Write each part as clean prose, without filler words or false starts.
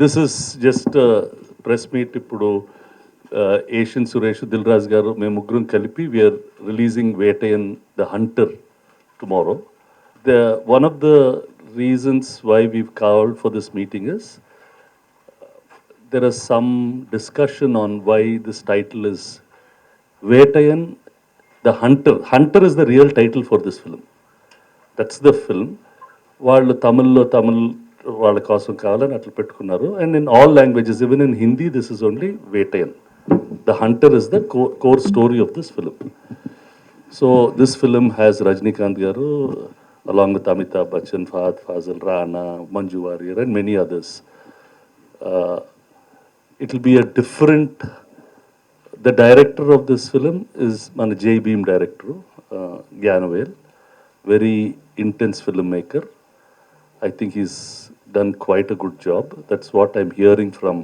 This is just a press meet. Ippudu Asian Suresh, Dil Raju garu, మేము ముగ్గురం కలిపి we are releasing Vettaiyan the Hunter tomorrow. One of the reasons why we've called for this meeting is there is some discussion on why this title is Vettaiyan the Hunter. Hunter is the real title for this film. That's the film. వాళ్ళు తమిళ్లో తమిళ్ వాళ్ళ కోసం కావాలని అట్లా పెట్టుకున్నారు. And in all languages, even in Hindi, this is only Vettaiyan. The hunter is the core story of this film. So this film has Rajinikanth garu along with Amitabh Bachchan, Fahadh Faasil, Rana, Manju Warrier and many others. It will be a different. The director of this film is మన Jai Bhim director Gnanavel. Very intense filmmaker. I think he's done quite a good job. That's what I'm hearing from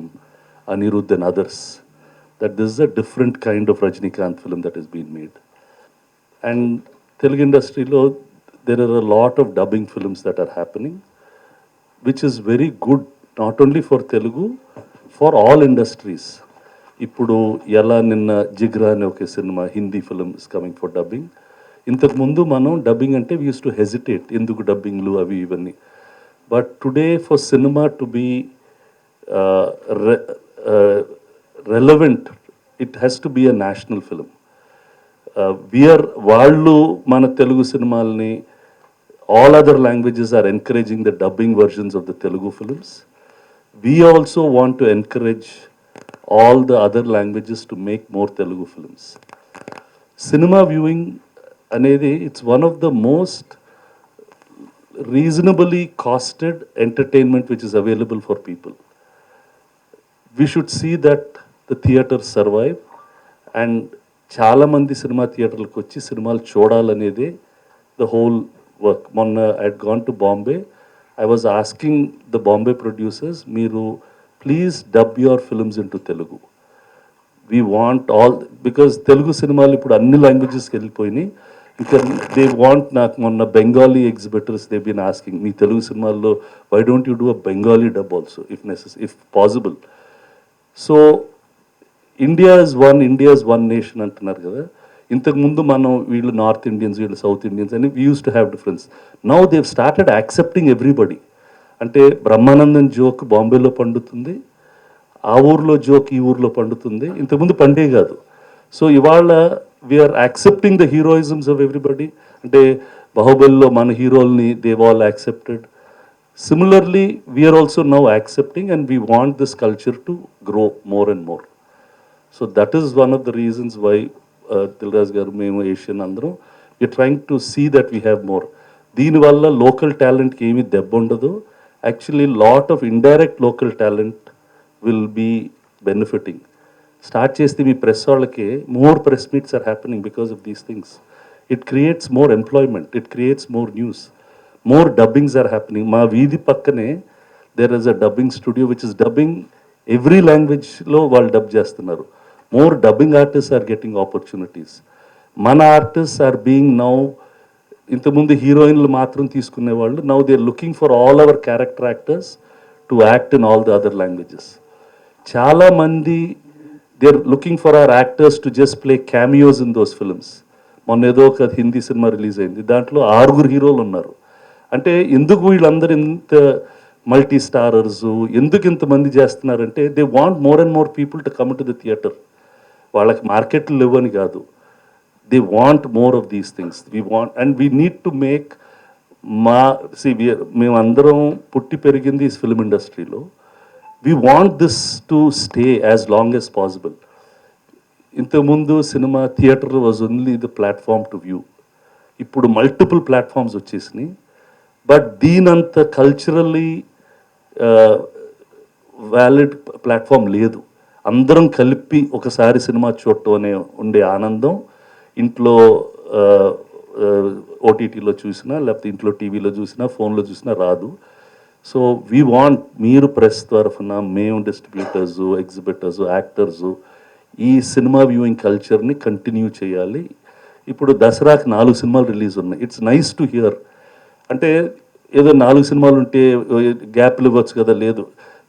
Anirudh and others, that this is a different kind of Rajinikanth film that has been made. And Telugu industry lo, there are a lot of dubbing films that are happening, which is very good, not only for Telugu, for all industries. Ippudu Yala Ninna Jigra ane oke cinema, Hindi film is coming for dubbing. ఇంతకు ముందు మనం dubbing అంటే we use to hesitate, ఎందుకు డబ్బింగ్లు అవి ఇవన్నీ. But today for cinema to be relevant, it has to be a national film. వాళ్ళు మన తెలుగు సినిమాల్ని, all other languages are encouraging the dubbing versions of the Telugu films. We also want to encourage all the other languages to make more Telugu films. Cinema viewing అనేది it's one of the most reasonably costed entertainment which is available for people. We should see that the theatre survive. And చాలామంది cinema థియేటర్లకు వచ్చి సినిమాలు చూడాలనేదే the whole work. మొన్న I had gone to Bombay. I was asking the Bombay producers, మీరు please dub your films in to Telugu. We want all, because Telugu సినిమాలు ఇప్పుడు అన్ని లాంగ్వేజెస్కి వెళ్ళిపోయినాయి. ఇంకా దే వాంట్, నాకు మొన్న Bengali exhibitors they been asking, మీ తెలుగు సినిమాల్లో why don't you do a Bengali dub also if possible. So India is one nation అంటున్నారు కదా. ఇంతకుముందు మనం వీళ్ళు నార్త్ ఇండియన్స్, వీళ్ళు సౌత్ ఇండియన్స్ అని we use to have difference. Now they've started accepting everybody. అంటే బ్రహ్మానందన్ జోక్ బాంబేలో పండుతుంది, ఆ ఊర్లో జోక్ ఈ ఊర్లో పండుతుంది, ఇంతకుముందు పండే కాదు. సో ఇవాళ we're accepting the heroisms of everybody. అంటే బాహుబలిలో మన హీరోల్ని they've all accepted. Similarly we're also now accepting and we want this culture to grow more and more. So that is one of the reasons why Dil Raju garu, మేము Asian అందరం we're trying to see that we have more. దీనివల్ల local టాలెంట్కి ఏమీ దెబ్బ ఉండదు. Actually lot of indirect local talent will be benefiting. Start చేస్తే మీ press వాళ్ళకి more press meets are happening because of these things. It creates more employment, it creates more news, more dubbings are happening. మా వీధి పక్కనే there is a dubbing studio which is dubbing every language లో వాళ్ళు dub చేస్తున్నారు. More dubbing artists are getting opportunities. మన artists are being now, ఇంతకుముందు హీరోయిన్లు మాత్రం తీసుకునేవాళ్ళు, now they are looking for all our character actors to act in all the other languages. చాలా మంది they are looking for our actors to just play cameos in those films. మొన్న ఏదో ఒక Hindi cinema release అయింది, దాంట్లో 6 హీరోలు ఉన్నారు. అంటే ఎందుకు వీళ్ళందరూ ఇంత మల్టీ స్టారర్స్, ఎందుకు ఇంతమంది చేస్తున్నారంటే they want more and more people to come to the theatre. వాళ్ళకి మార్కెట్లు లేవని కాదు, they want more of these things. We want and we need to make మేమందరం పుట్టి పెరిగింది ఈ ఫిల్మ్ ఇండస్ట్రీలో. We want this to stay as long as possible. ఇంతకుముందు cinema theatre was only the platform to view. ఇప్పుడు multiple platforms వచ్చేసినాయి. But దీనంత culturally valid platform లేదు. అందరం కలిపి ఒకసారి సినిమా చూడటం అనే ఉండే ఆనందం ఇంట్లో ఓటీటీలో చూసినా, లేకపోతే ఇంట్లో టీవీలో చూసినా, ఫోన్లో చూసినా రాదు. సో వీ వాంట్, మీరు ప్రెస్ తరఫున, మేము డిస్ట్రిబ్యూటర్స్, ఎగ్జిబిటర్స్, యాక్టర్స్ ఈ సినిమా వ్యూయింగ్ కల్చర్ని కంటిన్యూ చేయాలి. ఇప్పుడు దసరాకి 4 సినిమాలు రిలీజ్ ఉన్నాయి. It's nice to here. అంటే ఏదో 4 సినిమాలు ఉంటే గ్యాప్లు ఇవ్వచ్చు కదా, లేదు.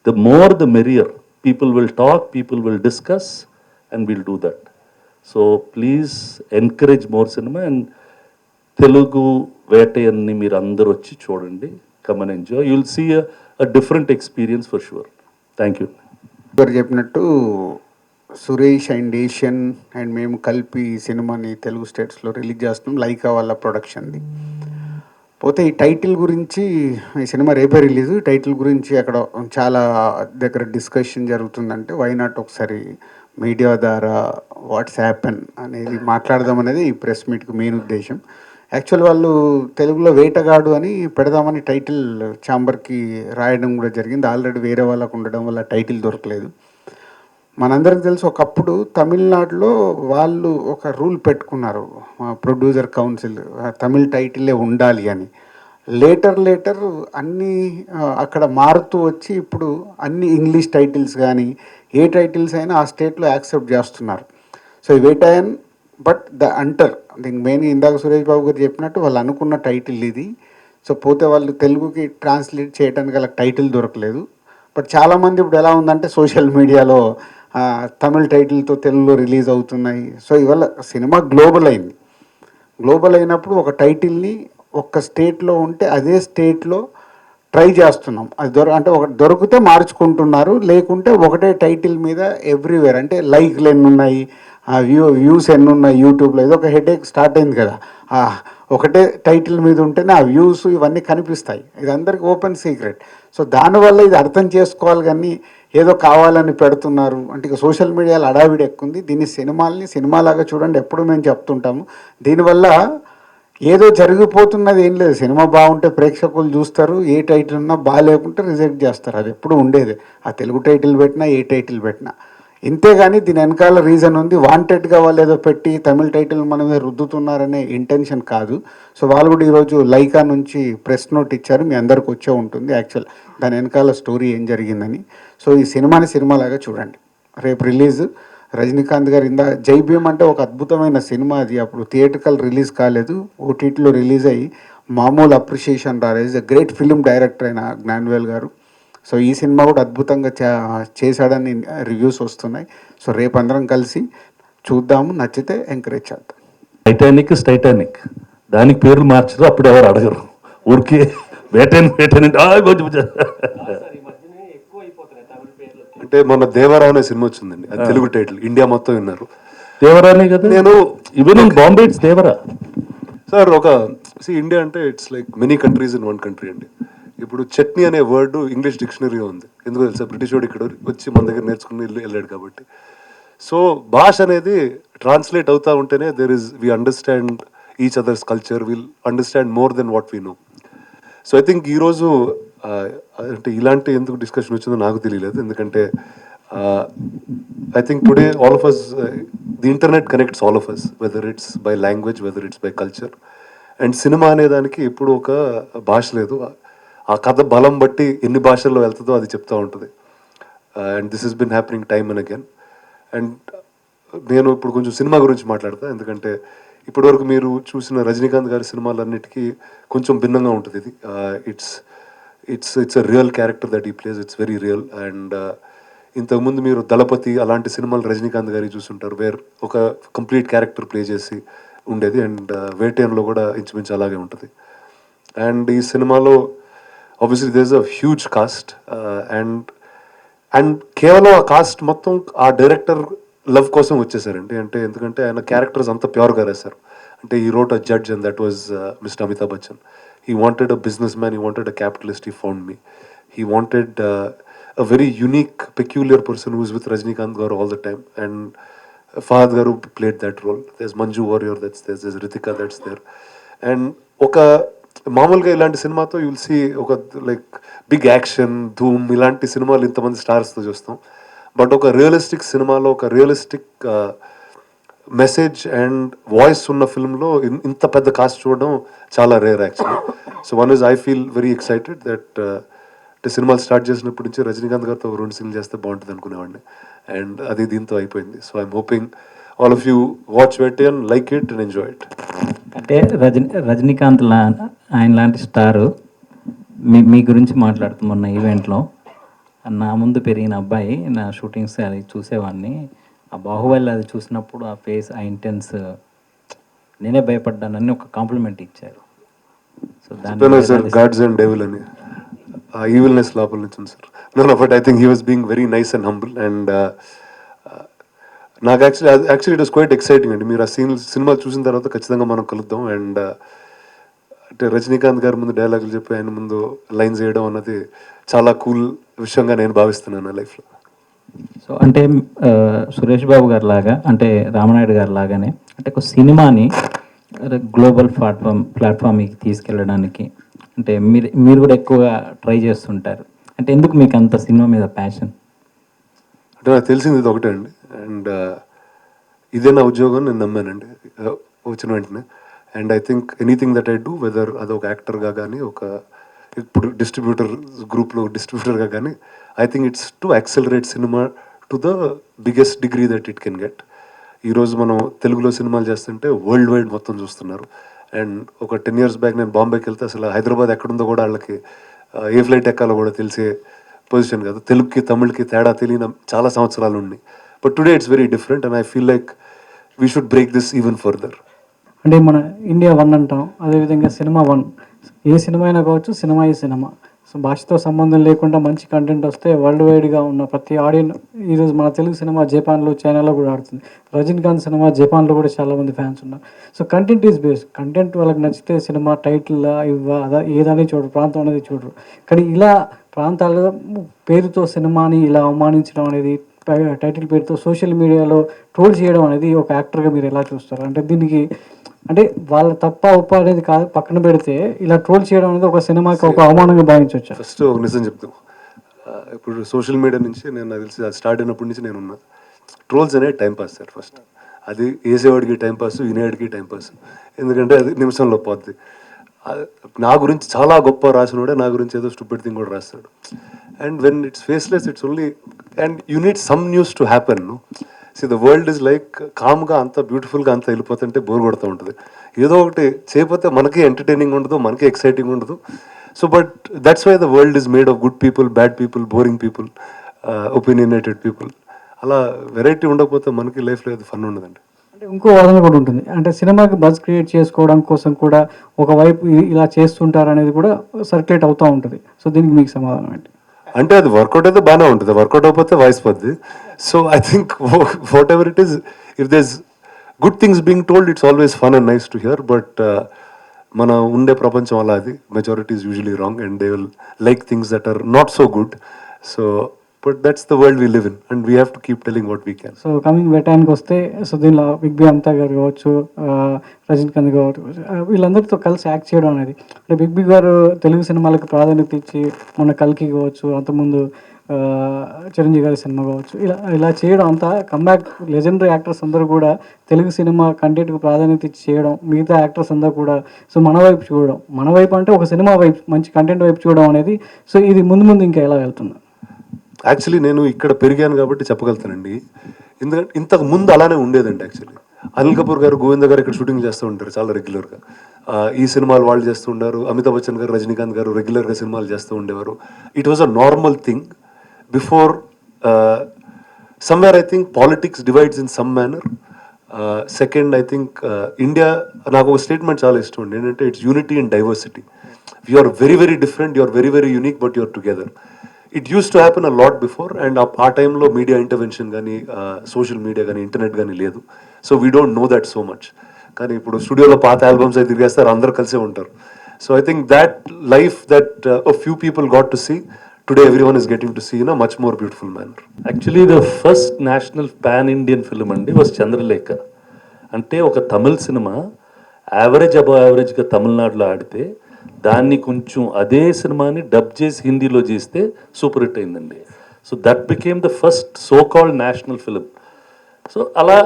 The more the merrier. People will talk, people will discuss, and we'll do that. So please encourage more cinema, and Telugu వేటయన్ని మీరు అందరూ వచ్చి చూడండి. Come and enjoy. You'll see a different experience for sure. Thank you. గారు చెప్పినట్టు Suresh and Asian and మేము కలిపి ఈ సినిమాని తెలుగు స్టేట్స్లో రిలీజ్ చేస్తున్నాం, లైకా వాళ్ళ ప్రొడక్షన్ది. పోతే ఈ టైటిల్ గురించి, ఈ సినిమా రేపే రిలీజు, టైటిల్ గురించి అక్కడ చాలా దగ్గర డిస్కషన్ జరుగుతుందంటే వై నాట్ ఒకసారి మీడియా ద్వారా వాట్స్ హ్యాపెన్ అనేది మాట్లాడదామనేది ఈ ప్రెస్ మీట్కి మెయిన్ ఉద్దేశం. యాక్చువల్ వాళ్ళు తెలుగులో వేటగాడు అని పెడదామని టైటిల్ ఛాంబర్కి రాయడం కూడా జరిగింది. ఆల్రెడీ వేరే వాళ్ళకు ఉండడం వల్ల టైటిల్ దొరకలేదు. మనందరికీ తెలుసు, ఒకప్పుడు తమిళనాడులో వాళ్ళు ఒక రూల్ పెట్టుకున్నారు, ప్రొడ్యూసర్ కౌన్సిల్, తమిళ్ టైటిలే ఉండాలి అని. లేటర్ అన్నీ అక్కడ మారుతూ వచ్చి ఇప్పుడు అన్ని ఇంగ్లీష్ టైటిల్స్ కానీ ఏ టైటిల్స్ అయినా ఆ స్టేట్లో యాక్సెప్ట్ చేస్తున్నారు. సో ఈ వేటాయన్ బట్ ద అంటర్, దీనికి మెయిన్ ఇందాక సురేష్ బాబు గారు చెప్పినట్టు వాళ్ళు అనుకున్న టైటిల్ ఇది. సో పోతే వాళ్ళు తెలుగుకి ట్రాన్స్లేట్ చేయడానికి గల టైటిల్ దొరకలేదు. బట్ చాలామంది ఇప్పుడు ఎలా ఉందంటే సోషల్ మీడియాలో తమిళ టైటిల్తో తెలుగులో రిలీజ్ అవుతున్నాయి. సో ఇవాళ సినిమా గ్లోబల్ అయింది. గ్లోబల్ అయినప్పుడు ఒక టైటిల్ని ఒక్క స్టేట్లో ఉంటే అదే స్టేట్లో ట్రై చేస్తున్నాం. అది అంటే ఒక దొరికితే మార్చుకుంటున్నారు, లేకుంటే ఒకటే టైటిల్ మీద ఎవ్రీవేర్, అంటే లైక్లు ఎన్ని ఉన్నాయి, వ్యూస్ ఎన్ని ఉన్నాయి యూట్యూబ్లో, ఏదో ఒక హెడేక్ స్టార్ట్ అయింది కదా. ఒకటే టైటిల్ మీద ఉంటేనే ఆ వ్యూస్ ఇవన్నీ కనిపిస్తాయి. ఇది అందరికీ ఓపెన్ సీక్రెట్. సో దానివల్ల ఇది అర్థం చేసుకోవాలి, కానీ ఏదో కావాలని పెడుతున్నారు అంటే ఇక సోషల్ మీడియాలో అడావిడి ఎక్కుంది. దీన్ని సినిమాలాగా చూడండి, ఎప్పుడు మేము చెప్తుంటాము. దీనివల్ల ఏదో జరిగిపోతున్నది ఏం లేదు. సినిమా బాగుంటే ప్రేక్షకులు చూస్తారు, ఏ టైటిల్ ఉన్నా బాగాలేకుంటే రిజెక్ట్ చేస్తారు. అది ఎప్పుడు ఉండేది, ఆ తెలుగు టైటిల్ పెట్టినా ఏ టైటిల్ పెట్టినా. ఇంతేగాని దీని వెనకాల రీజన్ ఉంది, వాంటెడ్గా వాళ్ళు ఏదో పెట్టి తమిళ టైటిల్ మన మీద రుద్దుతున్నారనే ఇంటెన్షన్ కాదు. సో వాళ్ళు కూడా ఈరోజు లైకా నుంచి ప్రెస్ నోట్ ఇచ్చారు, మీ అందరికి వచ్చే ఉంటుంది యాక్చువల్ దాని వెనకాల స్టోరీ ఏం జరిగిందని. సో ఈ సినిమాలాగా చూడండి. రేపు రిలీజ్ రజనీకాంత్ గారు జై భీమ్ అంటే ఒక అద్భుతమైన సినిమా. అది అప్పుడు థియేటర్కల్ రిలీజ్ కాలేదు, ఓటీటీలో రిలీజ్ అయ్యి మామూలు అప్రిషియేషన్ రాలేదు. ఎ గ్రేట్ ఫిలిం డైరెక్టర్ అయిన జ్ఞాన్వేల్ గారు. సో ఈ సినిమా కూడా అద్భుతంగా చేశాడని రివ్యూస్ వస్తున్నాయి. సో రేపు అందరం కలిసి చూద్దాము, నచ్చితే ఎంకరేజ్ చేద్దాం. టైటానిక్ దానికి పేర్లు మార్చరు, అప్పుడు ఎవరు అడగరు. ఊరికే వేటన్ అంటే మొన్న దేవరా అనే సినిమా వచ్చిందండి, అది తెలుగు టైటిల్, ఇండియా మొత్తం విన్నారు. దేవరానే కదా. నేను even in Bombay it's Devara sir. India అంటే it's like many countries in one country అండి. ఇప్పుడు చట్నీ అనే వర్డ్ ఇంగ్లీష్ డిక్షనరీలో ఉంది, ఎందుకు తెలుసా? బ్రిటిష్ వాడు ఇక్కడ వచ్చి మన దగ్గర నేర్చుకుని వెళ్ళాడు కాబట్టి. సో భాష అనేది ట్రాన్స్లేట్ అవుతూ ఉంటేనే we understand each others culture, will understand more than what we know. So I think ఈరోజు అంటే ఇలాంటి ఎందుకు డిస్కషన్ వచ్చిందో నాకు తెలియలేదు, ఎందుకంటే I think today all of us, the internet connects all of us, whether it's by language, whether it's by culture. And cinema అనే దానికి ఎప్పుడు ఒక భాష లేదు, ఆ కథ బలం బట్టి ఎన్ని భాషల్లో వెళ్తుందో అది చెప్తూ ఉంటుంది. And this has been happening time and again. And నేను ఇప్పుడు కొంచెం సినిమా గురించి మాట్లాడతా, ఎందుకంటే ఇప్పటివరకు మీరు చూసిన రజనీకాంత్ గారి సినిమాలన్నిటికీ కొంచెం భిన్నంగా ఉంటుంది ఇది. It's a real character that ఈ place, it's very real. And ఇంతకుముందు మీరు దళపతి అలాంటి సినిమాలు రజనీకాంత్ గారి చూస్తుంటారు, వేర్ ఒక కంప్లీట్ క్యారెక్టర్ ప్లే చేసి ఉండేది. అండ్ వేటేన్లో కూడా ఇంచుమించు అలాగే ఉంటుంది. అండ్ ఈ సినిమాలో obviously there is a huge cast, and కేవలం ఆ కాస్ట్ మొత్తం ఆ డైరెక్టర్ లవ్ కోసం వచ్చేసారండి. ఎందుకంటే ఆయన క్యారెక్టర్స్ అంత ప్యూర్గా రాశారు. అంటే ఈ wrote a judge and that was mister Amitabh Bachchan. He wanted a businessman, he wanted a capitalist, he found me. He wanted a very unique, peculiar person who is with Rajnikant Garu all the time. And Fahad Garu played that role. There's Manju Warrior that's there, there's Ritika that's there. And మామూలుగా ఇలాంటి సినిమాతో you'll see ఒక like big action, ధూమ్ ఇలాంటి సినిమాలు ఇంతమంది స్టార్స్తో చూస్తాం. But ఒక realistic సినిమాలో ఒక రియలిస్టిక్ మెసేజ్ అండ్ వాయిస్ ఉన్న ఫిల్మ్లో ఇంత పెద్ద కాస్ట్ చూడడం చాలా rare actually. So one is I feel very excited that అంటే సినిమాలు స్టార్ట్ చేసినప్పటి నుంచి రజనీకాంత్ గారితో 2 సినిమాలు చేస్తే బాగుంటుంది అనుకునేవాడిని. అండ్ అది దీంతో అయిపోయింది. So I'm hoping all of you watch Vettaiyan, like it and enjoy it. అంటే రజనీకాంత్ ఆయన లాంటి స్టారు మీ గురించి మాట్లాడుతున్న ఈవెంట్లో నా ముందు పెరిగిన అబ్బాయి నా షూటింగ్స్ అది చూసేవాడిని. ఆ బాహుబలి అది చూసినప్పుడు ఆ ఫేస్, ఆ ఇంటెన్స్ నేనే భయపడ్డానని ఒక కాంప్లిమెంట్ ఇచ్చారు. సో దాన్ని చెప్పాను మీరు ఎలా సార్, గాడ్స్ అండ్ డెవిల్ అని. ఆ ఈవిల్నెస్ లోపల నుంచి ఉంది sir. No but I think he was being very nice and humble. And నాకు actually it was quite exciting అండి. మీరు ఆ సినిమా చూసిన తర్వాత ఖచ్చితంగా మనం కలుద్దాం. అండ్ అంటే రజనీకాంత్ గారి ముందు డైలాగులు చెప్పి ఆయన ముందు లైన్స్ వేయడం అన్నది చాలా కూల్ విషయంగా నేను భావిస్తున్నాను నా లైఫ్లో. సో అంటే సురేష్ బాబు గారి లాగా, అంటే రామనాయుడు గారి లాగానే, అంటే ఒక సినిమాని గ్లోబల్ ప్లాట్ఫామ్కి తీసుకెళ్ళడానికి అంటే మీరు కూడా ఎక్కువగా ట్రై చేస్తుంటారు. అంటే ఎందుకు మీకు అంత సినిమా మీద ప్యాషన్? అంటే నాకు తెలిసింది ఇది ఒకటే అండి. అండ్ ఇదే నా ఉద్యోగం నేను నమ్మానండి వచ్చిన వెంటనే. And I think anything that I do, whether అది ఒక యాక్టర్గా కానీ, ఒక ఇప్పుడు గ్రూప్లో డిస్ట్రిబ్యూటర్గా కానీ, I think it's to accelerate cinema to the biggest degree that it can get. ఈరోజు మనం తెలుగులో సినిమాలు చేస్తుంటే వరల్డ్ వైడ్ మొత్తం చూస్తున్నారు. అండ్ ఒక 10 years బ్యాక్ నేను బాంబేకి వెళ్తే అసలు హైదరాబాద్ ఎక్కడుందో కూడా వాళ్ళకి ఏ ఫ్లైట్ ఎక్కాలో కూడా తెలిసే పొజిషన్ కాదు. తెలుగుకి తమిళ్కి తేడా తెలియని చాలా సంవత్సరాలు ఉన్నాయి. But today it's very different and I feel like we should break this even further. అంటే మన ఇండియా వన్ అంటాం, అదేవిధంగా సినిమా వన్. ఏ సినిమా అయినా కావచ్చు, సినిమా ఈ సినిమా. సో భాషతో సంబంధం లేకుండా మంచి కంటెంట్ వస్తే వరల్డ్ వైడ్గా ఉన్న ప్రతి ఆడియన్స్, ఈరోజు మన తెలుగు సినిమా జపాన్లో, చైనాలో కూడా ఆడుతుంది. రజనీకాంత్ సినిమా జపాన్లో కూడా చాలామంది ఫ్యాన్స్ ఉన్నారు. So content is based. Content వాళ్ళకి నచ్చితే సినిమా టైటిల్ అదా ఏదని చూడరు, ప్రాంతం అనేది చూడరు. కానీ ఇలా ప్రాంతాల పేరుతో సినిమాని ఇలా అవమానించడం అనేది, టైటిల్ పేరుతో సోషల్ మీడియాలో ట్రోల్ చేయడం అనేది ఒక యాక్టర్గా మీరు ఎలా చూస్తారు? అంటే దీనికి అంటే వాళ్ళ తప్ప ఉప్ప అనేది కాదు, పక్కన పెడితే ఇలా ట్రోల్ చేయడం అనేది ఒక సినిమాకి ఒక అవమానంగా భావించవచ్చు. ఫస్ట్ ఒక నిజం చెప్తాం. ఇప్పుడు సోషల్ మీడియా నుంచి నేను నాకు తెలిసి అది స్టార్ట్ అయినప్పటి నుంచి నేను ఉన్నా. ట్రోల్స్ అనేది టైంపాస్ సార్. ఫస్ట్ అది వేసేవాడికి టైంపాస్, వినేవాడికి టైంపాస్. ఎందుకంటే అది నిమిషంలో పోద్ది. నా గురించి చాలా గొప్ప రాసినోడే నా గురించి ఏదో స్టూపిడ్ థింగ్ కూడా రాస్తాడు. And when it's faceless, it's only and you need some news to happen. See the world is like కామ్గా అంత బ్యూటిఫుల్గా అంత వెళ్ళిపోతుంటే బోర్ కొడుతూ ఉంటుంది. ఏదో ఒకటి చేయకపోతే మనకి ఎంటర్టైనింగ్ ఉండదు, మనకి ఎక్సైటింగ్ ఉండదు. So but that's why the world is made of good people, bad people, boring people, opinionated people. అలా వెరైటీ ఉండకపోతే మనకి లైఫ్లో ఏది ఫన్ ఉండదండి. అంటే ఇంకో వాదన కూడా ఉంటుంది. అంటే సినిమాకి బజ్ క్రియేట్ చేసుకోవడం కోసం కూడా ఒకవైపు ఇలా చేస్తుంటారు అనేది కూడా సర్క్యులేట్ అవుతూ ఉంటుంది. సో దీనికి మీకు సమాధానం ఏంటి? అంటే అది వర్కౌట్ అయితే బాగానే ఉంటుంది, వర్కౌట్ అయిపోతే వాయిస్ పోద్ది. So I think whatever it is, if there's good things being told, it's always fun and nice to hear. But మన ఉండే ప్రపంచం అలా, అది majority is usually wrong and they will like things that are not so good. So but that's the world we live in and we have to keep telling what we can. So coming వెటానికి వస్తే, సో దీనిలో big B Amita గారు కావచ్చు, రజనీకాంత్ కావచ్చు, వీళ్ళందరితో కలిసి act చేయడం అనేది, అంటే బిగ్ బి గారు తెలుగు సినిమాలకు ప్రాధాన్యత ఇచ్చి మొన్న కల్కి కావచ్చు, అంతకుముందు చిరంజీవి గారి సినిమా కావచ్చు, ఇలా చేయడం అంతా కమ్బ్యాక్ లెజెండరీ యాక్టర్స్ అందరూ కూడా తెలుగు సినిమా కంటెంట్కి ప్రాధాన్యత ఇచ్చి చేయడం, మిగతా యాక్టర్స్ అందరూ కూడా సో మన వైపు చూడడం, మన వైపు అంటే ఒక సినిమా వైపు, మంచి కంటెంట్ వైపు చూడడం అనేది, సో ఇది ముందు ఇంకా ఎలా వెళ్తుంది? యాక్చువల్లీ నేను ఇక్కడ పెరిగాను కాబట్టి చెప్పగలుగుతానండి. ఎందుకంటే ఇంతకు ముందు అలానే ఉండేదండి. యాక్చువల్లీ అనిల్ కపూర్ గారు, గోవింద గారు ఇక్కడ షూటింగ్ చేస్తూ ఉంటారు చాలా రెగ్యులర్గా. ఈ సినిమాలు వాళ్ళు చేస్తూ ఉంటారు. అమితాబ్ బచ్చన్ గారు, రజనీకాంత్ గారు రెగ్యులర్గా సినిమాలు చేస్తూ ఉండేవారు. It was a normal thing before. Somewhere I think politics divides in some manner. Second, I think India, నాకు ఒక స్టేట్మెంట్ చాలా ఇష్టం అండి, ఏంటంటే it's unity and diversity. You are very very different, you are very very unique, but you are together. It used to happen a lot before. And ఆ టైంలో media intervention కానీ, social media కానీ, internet కానీ లేదు. So we don't know that so much. కానీ ఇప్పుడు స్టూడియోలో పాత ఆల్బమ్స్ అయితే తిరిగేస్తారు, అందరూ కలిసే ఉంటారు. So I think that life that a few people got to see, today everyone is getting to see in a much more beautiful manner. Actually, the first national pan-Indian film andi was Chandralekha. అంటే ఒక Tamil cinema యావరేజ్గా తమిళనాడులో ఆడితే దాన్ని కొంచెం అదే సినిమాని dub చేసి హిందీలో చేస్తే సూపర్ హిట్ అయిందండి. So that became the first so called national film. So అలా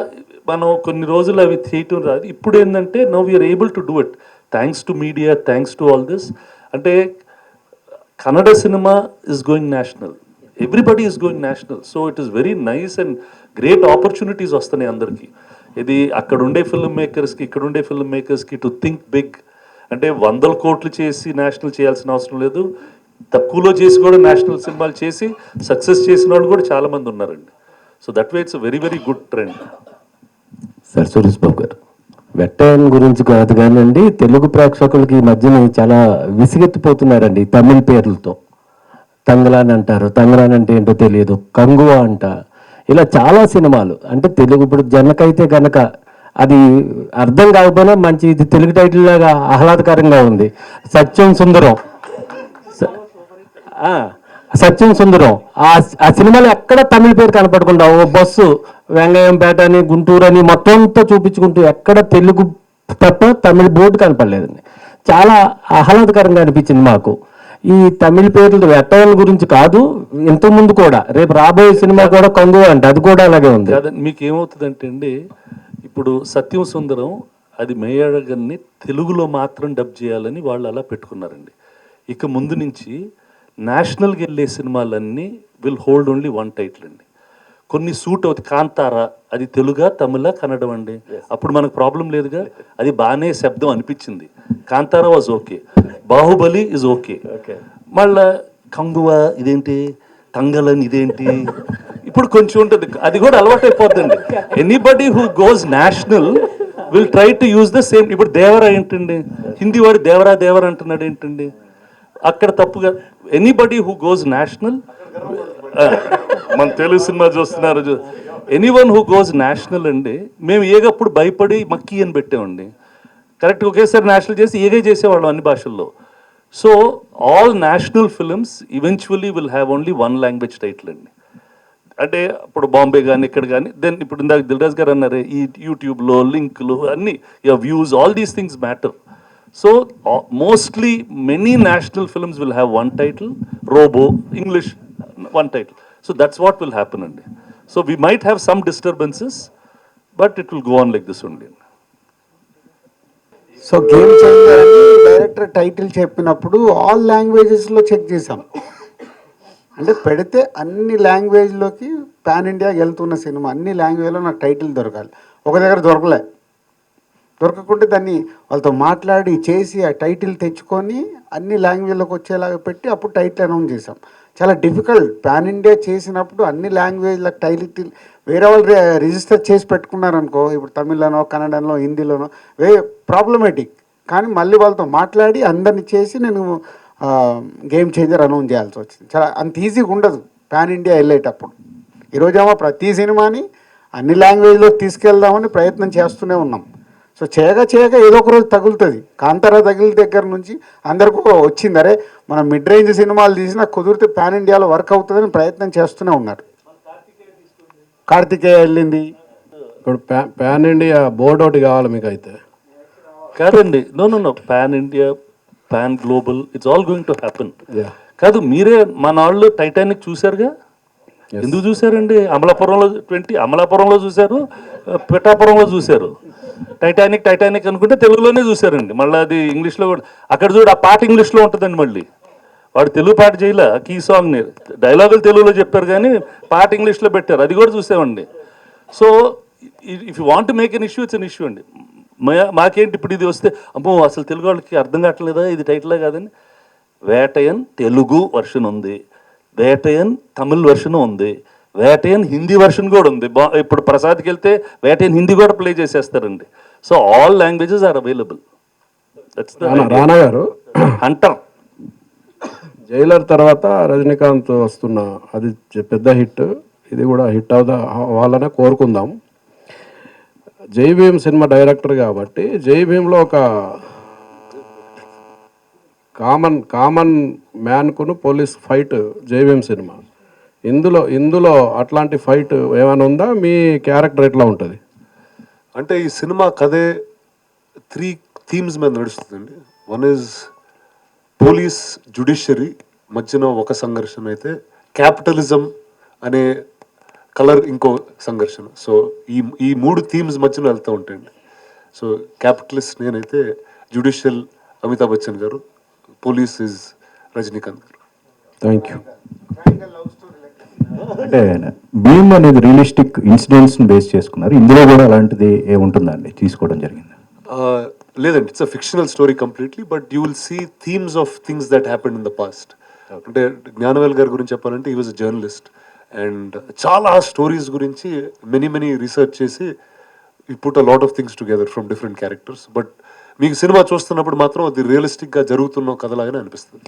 మనం కొన్ని రోజులు అవి చేయటం రాదు. ఇప్పుడు ఏంటంటే now we are able to do it thanks to media, thanks to all this. అంటే Kannada cinema is going national, everybody is going national. So it is very nice and great opportunities వస్తున్నాయి అందరికీ. ఇది అక్కడ ఉండే ఫిల్మ్ మేకర్స్కి, ఇక్కడ ఉండే ఫిల్మ్ మేకర్స్కి టు థింక్ బిగ్. అంటే 100 కోట్లు చేసి నేషనల్ చేయాల్సిన అవసరం లేదు. తక్కువలో చేసి కూడా నేషనల్ సినిమాలు చేసి సక్సెస్ చేసిన వాళ్ళు కూడా చాలామంది ఉన్నారండి. So that way it's very very good trend. Sir Suresh Babu garu, Vettaiyan గురించి కాదు కానివ్వండి, తెలుగు ప్రేక్షకులకి ఈ మధ్యన చాలా విసిగెత్తిపోతున్నారండి తమిళ పేర్లతో. తంగలాన్ అంటారు, తంగలాన్ అంటే ఏంటో తెలియదు, కంగువా అంట, ఇలా చాలా సినిమాలు. అంటే తెలుగు ఇప్పుడు జనకైతే గనక అది అర్థం కాకపోయినా మంచి ఇది తెలుగు టైటిల్ లాగా ఆహ్లాదకరంగా ఉంది. సత్యం సుందరం, సత్యం సుందరం ఆ సినిమాలో ఎక్కడ తమిళ పేరు కనపడకుండా ఓ బస్సు వెంగయ్యంపేట అని గుంటూరు అని మొత్తం అంతా చూపించుకుంటూ ఎక్కడ తెలుగు తప్ప తమిళ బోర్డు కనపడలేదండి. చాలా ఆహ్లాదకరంగా అనిపించింది మాకు. ఈ తమిళ పేర్లు వెట్టయన్ గురించి కాదు, ఇంతకుముందు కూడా రేపు రాబోయే సినిమా కూడా కంగు అంటే అది కూడా అలాగే ఉంది. మీకు ఏమవుతుందంటే అండి, ఇప్పుడు సత్యం సుందరం అది మేయడగన్ని తెలుగులో మాత్రం డబ్ చేయాలని వాళ్ళు అలా పెట్టుకున్నారండి. ఇక ముందు నుంచి నేషనల్కి వెళ్ళే సినిమాలన్నీ will hold only one title అండి. కొన్ని సూట్ అవుతుంది. కాంతారా అది తెలుగా తమిళ కన్నడం అండి, అప్పుడు మనకు ప్రాబ్లం లేదుగా, అది బాగానే శబ్దం అనిపించింది. Kantara was okay, Baahubali is okay. మళ్ళా కంగువా ఇదేంటి, తంగలన్ ఇదేంటి, ఇప్పుడు కొంచెం ఉంటుంది, అది కూడా అలవాటు అయిపోద్దండి. Anybody who goes national will try to use the same. ఇప్పుడు దేవరా ఏంటండి, హిందీ వాడు దేవరా దేవరా అంటున్నాడు ఏంటండి, అక్కడ తప్పుగా. ఎనీబడి హూ గోస్ నేషనల్, మన తెలుగు సినిమా చూస్తున్నారు, ఎనీవన్ హూ గోస్ నేషనల్ అండి. మేము ఏగప్పుడు భయపడి మక్కీ అని పెట్టామండి, కరెక్ట్గా ఒకేసారి నేషనల్ చేసి ఏగే చేసేవాళ్ళం అన్ని భాషల్లో. So all national films eventually will have only one language title అండి. అంటే ఇప్పుడు బాంబే కానీ ఇక్కడ కానీ, దెన్ ఇప్పుడు ఇందాక దిల్ రాజు గారు అన్నారే, ఈ యూట్యూబ్లో లింకులు అన్నీ, views, all these things matter. So mostly many national films will have one title, Robo, English, one title. So that's what will happen. So we might have some disturbances, but it will go on like this only. So game changer అని director title చెప్పినప్పుడు all లాంగ్వేజెస్లో check చేసాం. అంటే పెడితే అన్ని లాంగ్వేజ్లోకి pan ఇండియాకి వెళ్తున్న cinema, అన్ని లాంగ్వేజ్లో నాకు టైటిల్ దొరకాలి. ఒక దగ్గర దొరకకుంటే దాన్ని వాళ్ళతో మాట్లాడి చేసి ఆ టైటిల్ తెచ్చుకొని అన్ని లాంగ్వేజ్లోకి వచ్చేలాగా పెట్టి అప్పుడు టైటిల్ అనౌన్స్ చేసాం. చాలా డిఫికల్ట్. పాన్ ఇండియా చేసినప్పుడు అన్ని లాంగ్వేజ్లకు టైటిల్ వేరే వాళ్ళు రిజిస్టర్ చేసి పెట్టుకున్నారనుకో, ఇప్పుడు తమిళ్లోనో కన్నడలో హిందీలోనో ప్రాబ్లమేటిక్. కానీ మళ్ళీ వాళ్ళతో మాట్లాడి అందరిని చేసి నేను గేమ్ చేంజర్ అనౌన్స్ చేయాల్సి వచ్చింది. చాలా అంత ఈజీగా ఉండదు పాన్ ఇండియా వెళ్ళేటప్పుడు. ఈరోజేమో ప్రతి సినిమాని అన్ని లాంగ్వేజ్లో తీసుకెళ్దామని ప్రయత్నం చేస్తూనే ఉన్నాం. సో చేయగా ఏదో ఒక రోజు తగులుతుంది. కాంతారా తగిలి దగ్గర నుంచి అందరికీ వచ్చింది, అరే మనం మిడ్ రేంజ్ సినిమాలు తీసినా కుదిరితే పాన్ ఇండియాలో వర్క్ అవుతుందని ప్రయత్నం చేస్తూనే ఉన్నారు. కార్తికేయ వెళ్ళింది. ఇప్పుడు పాన్ ఇండియా బోర్డ్ ఒకటి కావాలి మీకు అయితే. కాదండి, no pan India, pan global, it's all going to happen. కాదు, మీరే మన వాళ్ళు టైటానిక్ చూశారుగా, ఎందుకు చూశారండి? అమలాపురంలో చూశారు, పిఠాపురంలో చూశారు. టైటానిక్ అనుకుంటే తెలుగులోనే చూశారండి. మళ్ళీ అది ఇంగ్లీష్లో కూడా, అక్కడ చూడు ఆ పాట ఇంగ్లీష్లో ఉంటుందండి. మళ్ళీ వాడు తెలుగు పాట చేయలే, కీ సాంగ్ని డైలాగులు తెలుగులో చెప్పారు కానీ పాట ఇంగ్లీష్లో పెట్టారు, అది కూడా చూసామండి. So if you want to make an issue, it's an issue అండి. మాకేంటి ఇప్పుడు ఇది వస్తే అమ్మో అసలు తెలుగు వాళ్ళకి అర్థం కావట్లేదా ఇది టైటిలే కాదని. వేటయన్ తెలుగు వర్షన్ ఉంది, వేటయన్ తమిళ్ వర్షన్ ఉంది, వేటయన్ హిందీ వర్షన్ కూడా ఉంది. ఇప్పుడు ప్రసాద్కి వెళ్తే వేటయన్ హిందీ కూడా ప్లే చేసేస్తారండి. So all languages are available. That's the Rana garu hunter. Jailer తర్వాత రజనీకాంత్ వస్తున్న అది పెద్ద హిట్, ఇది కూడా హిట్ అవ్వాలనే కోరుకుందాం. జై భీమ్ సినిమా డైరెక్టర్ కాబట్టి జై భీమ్లో ఒక కామన్ మ్యాన్కును పోలీస్ ఫైట్ జై భీమ్ సినిమా. ఇందులో అట్లాంటి ఫైట్ ఏమైనా ఉందా? మీ క్యారెక్టర్ ఎట్లా ఉంటుంది? అంటే ఈ సినిమా కథే 3 థీమ్స్ మీద నడుస్తుందండి. వన్ ఈజ్ పోలీస్ జ్యుడిషియరీ మధ్యన ఒక సంఘర్షణ అయితే, క్యాపిటలిజం అనే కలర్ ఇంకో సంఘర్షణ. సో ఈ 3 థీమ్స్ మధ్యలో వెళ్తూ ఉంటాయండి. సో క్యాపిటలిస్ట్ నేనైతే, జ్యుడిషియల్ అమితాబ్ బచ్చన్ గారు, పోలీస్ ఇస్ రజనీకాంత్ గారు. Thank you. అంటే భీమ్ అనేది రియలిస్టిక్ ఇన్సిడెంట్స్ని బేస్ చేసుకున్నారు, ఇందులో కూడా అలాంటిది ఏముంటుందండి తీసుకోవడం జరిగింది? లేదండి, it's a fictional story completely, but you will see themes of things that happened in the past. అంటే జ్ఞానవేల్ గారి గురించి చెప్పాలంటే he was a journalist and చాలా స్టోరీస్ గురించి మెనీ రీసెర్చ్ చేసి he put a lot of things together from different characters. But మీకు cinema చూస్తున్నప్పుడు మాత్రం అది రియలిస్టిక్గా జరుగుతున్న కథలాగానే అనిపిస్తుంది.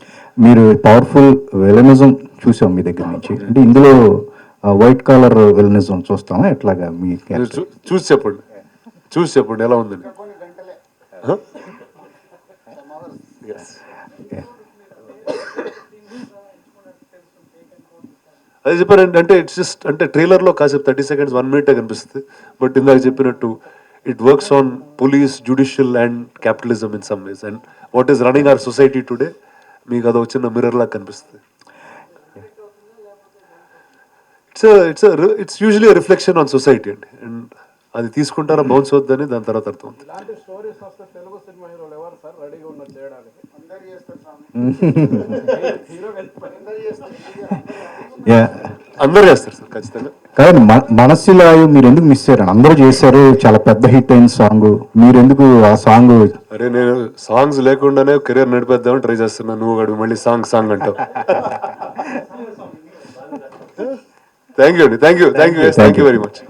మీరు పవర్ఫుల్ విలనిజం చూసాం మీ దగ్గర నుంచి, అంటే ఇందులో వైట్ కాలర్ విలనిజం చూస్తామా ఎట్లాగా మీ మీరు చూసి చెప్పండి ఎలా ఉందని. అది చెప్పారండి, అంటే ఇట్స్ జస్ట్ అంటే ట్రైలర్లో కాసేపు 30 seconds 1 minute కనిపిస్తుంది. బట్ ఇందాక చెప్పినట్టు it works on police, judicial and capitalism in some ways and what is running our society today మీకు అదొక చిన్న మిర్రర్ లాగా కనిపిస్తుంది. It's usually reflection on society అండి. అండ్ అది తీసుకుంటారా బౌన్స్ అవుతుందని దాని తర్వాత అర్థం అవుతుంది. అందరూ చేస్తారు సార్ ఖచ్చితంగా. కానీ మనస్సులాయు మీరు ఎందుకు మిస్ అయ్యారు? అందరూ చేశారు, చాలా పెద్ద హిట్ అయిన సాంగ్, మీరు ఎందుకు ఆ సాంగ్? అరే నేను సాంగ్స్ లేకుండానే కెరీర్ నడిపేద్దామని ట్రై చేస్తున్నా, నువ్వు గడు మళ్ళీ సాంగ్ అంటావు. థ్యాంక్ యూ అండి, థ్యాంక్ యూ వెరీ మచ్.